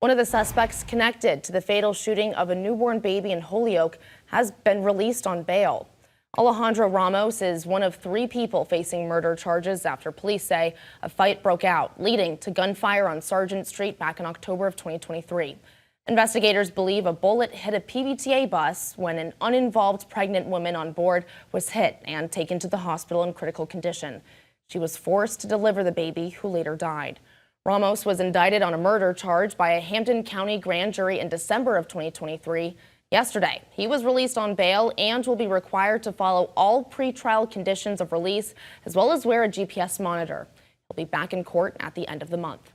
One of the suspects connected to the fatal shooting of a newborn baby in Holyoke has been released on bail. Alejandro Ramos is one of 3 people facing murder charges after police say a fight broke out, leading to gunfire on Sargent Street back in October of 2023. Investigators believe a bullet hit a PBTA bus when an uninvolved pregnant woman on board was hit and taken to the hospital in critical condition. She was forced to deliver the baby, who later died. Ramos was indicted on a murder charge by a Hampden County grand jury in December of 2023. Yesterday, he was released on bail and will be required to follow all pretrial conditions of release, as well as wear a GPS monitor. He'll be back in court at the end of the month.